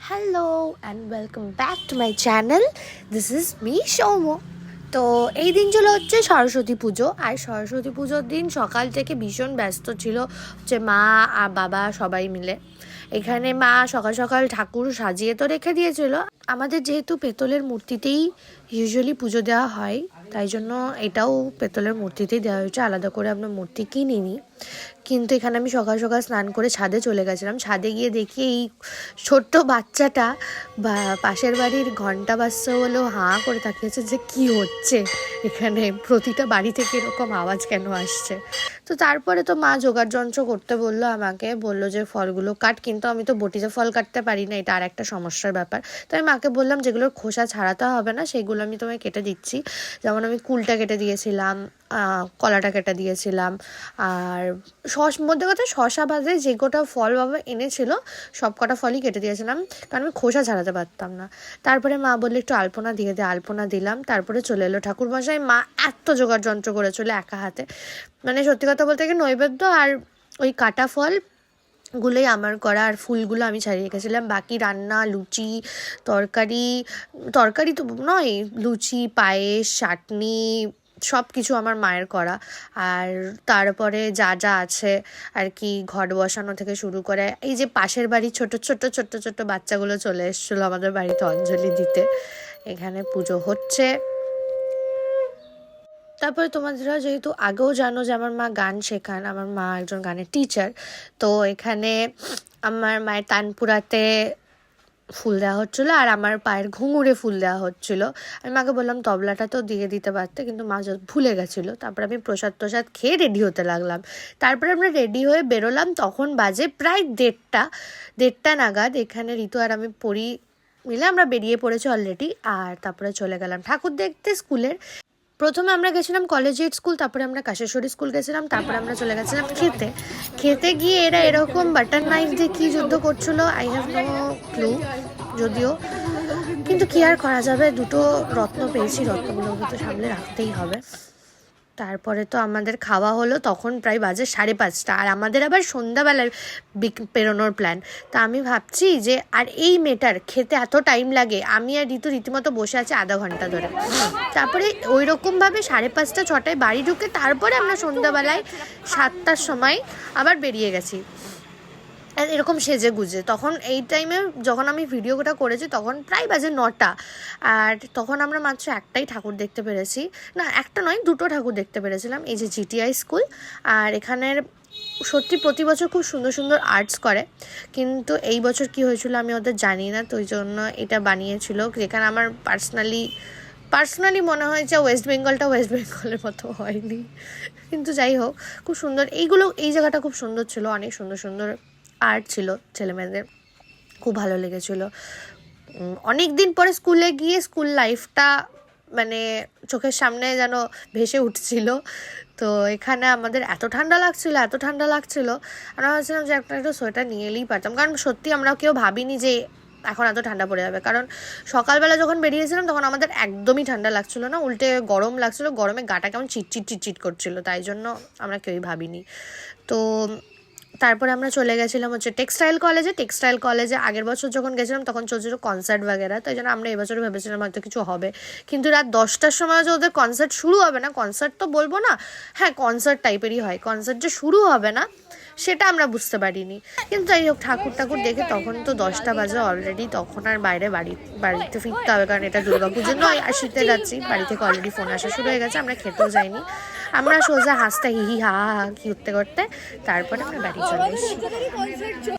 Hello and welcome back to my channel. This is me Soumya. তো এই দিন ছিল হচ্ছে সরস্বতী পুজো। আর সরস্বতী পুজোর দিন সকাল থেকে ভীষণ ব্যস্ত ছিল হচ্ছে মা আর বাবা সবাই মিলে। এখানে মা সকাল সকাল ঠাকুর সাজিয়ে তো রেখে দিয়েছিল। আমাদের যেহেতু পেতলের মূর্তিতেই ইউজুয়ালি পুজো দেওয়া হয়, তাই জন্য এটাও পেতলের মূর্তিতেই দেওয়া হয়েছে, আলাদা করে আমরা মূর্তি কিনিনি। কিন্তু এখানে আমি সকাল সকাল স্নান করে ছাদে চলে গেছিলাম। ছাদে গিয়ে দেখি এই ছোট্ট বাচ্চাটা বা পাশের বাড়ির ঘন্টা বাজছে বলেও হাঁ করে তাকিয়েছে যে কি হচ্ছে এখানে, প্রতিটা বাড়ি থেকে এরকম আওয়াজ কেন আসছে। তো তারপরে তো মা জোগাড় যন্ত্র করতে বললো, আমাকে বললো যে ফলগুলো কাট, কিন্তু আমি তো বটিতে ফল কাটতে পারি না, এটা আর একটা সমস্যার ব্যাপার। তো আমি মাকে বললাম যেগুলোর খোসা ছাড়াতে হবে না সেগুলো আমি তোমায় কেটে দিচ্ছি। যেমন আমি কুলটা কেটে দিয়েছিলাম, কলাটা কেটে দিয়েছিলাম, আর মধ্যে কথা শশা বাদে যে কটা ফল বাবা এনেছিল সব কটা ফলই কেটে দিয়েছিলাম, কারণ আমি খোসা ছাড়াতে পারতাম না। তারপরে মা বললো একটু আলপনা দিয়ে দে, আলপনা দিলাম। তারপরে চলে এলো ঠাকুরমশাই। মা এত জোগাড় যন্ত্র করেছিল একা হাতে, মানে সত্যি কথা বলতে গিয়ে নৈবেদ্য আর ওই কাটা ফল গুলোই আমার করা, আর ফুলগুলো আমি ছাড়িয়ে রেখেছিলাম। বাকি রান্না, লুচি, তরকারি তো নয়, লুচি, পায়েস, চাটনি সব কিছু আমার মায়ের করা। আর তারপরে যা যা আছে আর কি, ঘট বসানো থেকে শুরু করে, এই যে পাশের বাড়ির ছোট ছোট ছোট ছোট বাচ্চাগুলো চলে এসেছিলো আমাদের বাড়িতে অঞ্জলি দিতে। এখানে পুজো হচ্ছে। তারপরে তোমাদেরা যেহেতু আগেও জানো যে আমার মা গান শেখান, আমার মা একজন গানের টিচার, তো এখানে আমার মায়ের তানপুরাতে ফুল দেওয়া হচ্ছিলো আর আমার পায়ের ঘুঙুরে ফুল দেওয়া হচ্ছিলো। আমি মাকে বললাম তবলাটা তো দিয়ে দিতে পারতে, কিন্তু মা ভুলে গেছিলো। তারপরে আমি প্রসাদ খেয়ে রেডি হতে লাগলাম। তারপরে আমরা রেডি হয়ে বেরোলাম, তখন বাজে প্রায় দেড়টা নাগাদ। এখানে ঋতু আর আমি মিলে আমরা বেরিয়ে পড়েছি অলরেডি। আর তারপরে চলে গেলাম ঠাকুর দেখতে স্কুলের। প্রথমে আমরা গেছিলাম কলেজিয়েট স্কুল, তারপরে আমরা কাশেশ্বরী স্কুল গেছিলাম, তারপরে আমরা চলে গেছিলাম খেতে গিয়ে এরা এরকম বাটার নাইফ দিয়ে কী যুদ্ধ করছিল, আই হ্যাভ নো ক্লু যদিও, কিন্তু কি আর করা যাবে, দুটো রত্ন পেয়েছি, রত্নগুলোকে তো সামলে রাখতেই হবে। তারপরে তো আমাদের খাওয়া হলো, তখন প্রায় বাজে 5:30, আর আমাদের আবার সন্ধ্যাবেলায় বেরোনোর প্ল্যান। তা আমি ভাবছি যে আর এই মেয়েটার খেতে এত টাইম লাগে, আমি আর ঋতু রীতিমতো বসে আছি আধা ঘন্টা ধরে। তারপরে ওই রকমভাবে 5:30 6টায় বাড়ি ঢুকে তারপরে আমরা সন্ধ্যাবেলায় 7টার সময় আবার বেরিয়ে গেছি এরকম সেজে গুজে। তখন এই টাইমে যখন আমি ভিডিওটা করেছি তখন প্রায় বাজে 9টা, আর তখন আমরা মাত্র একটাই ঠাকুর দেখতে পেরেছি, না একটা নয়, দুটো ঠাকুর দেখতে পেরেছিলাম, এই যে জিটিআই স্কুল। আর এখানের সত্যি প্রতি বছর খুব সুন্দর সুন্দর আর্টস করে, কিন্তু এই বছর কি হয়েছিল আমি ওদের জানি না, তো ওই জন্য এটা বানিয়েছিল। যেখানে আমার পার্সোনালি মনে হয় যে ওয়েস্ট বেঙ্গলের মতো হয়নি, কিন্তু যাই হোক খুব সুন্দর। এই জায়গাটা খুব সুন্দর ছিল, অনেক সুন্দর সুন্দর আর্ট ছিল ছেলেমেয়েদের, খুব ভালো লেগেছিল। অনেক দিন পরে স্কুলে গিয়ে স্কুল লাইফটা মানে চোখের সামনে যেন ভেসে উঠছিল। তো এখানে আমাদের এত ঠান্ডা লাগছিল, আমরা ভাবছিলাম যে একটা সোয়েটার নিয়ে এলেই পারতাম, কারণ সত্যি আমরা কেউ ভাবিনি যে এখন এত ঠান্ডা পড়ে যাবে। কারণ সকালবেলা যখন বেরিয়েছিলাম তখন আমাদের একদমই ঠান্ডা লাগছিল না, উল্টে গরম লাগছিল, গরমে গাটা কেমন চিটচিট করছিল, তাই জন্য আমরা কেউই ভাবিনি। তো তারপরে আমরা চলে গেছিলাম হচ্ছে টেক্সটাইল কলেজে আগের বছর যখন গেছিলাম তখন চলছিল কনসার্ট বাগেরা, তাই জন্য আমরা এবছর ভেবেছিলাম হয়তো কিছু হবে, কিন্তু রাত 10টার সময় যে ওদের কনসার্ট শুরু হবে না, কনসার্ট তো বলবো না, হ্যাঁ কনসার্ট টাইপেরই হয়, কনসার্ট যে শুরু হবে না সেটা আমরা বুঝতে পারিনি। কিন্তু যাই হোক ঠাকুর দেখে তখন তো 10টা বাজে অলরেডি, তখন আর বাড়িতে ফিরতে হবে, কারণ এটা দুর্গাপুজো নয়, আর শীতে যাচ্ছি, বাড়ি থেকে অলরেডি ফোন আসা শুরু হয়ে গেছে, আমরা খেতেও যাইনি, আমরা সোজা হাসতে হি হা কি করতে তারপরে আমরা বাড়ি চলে এসেছি।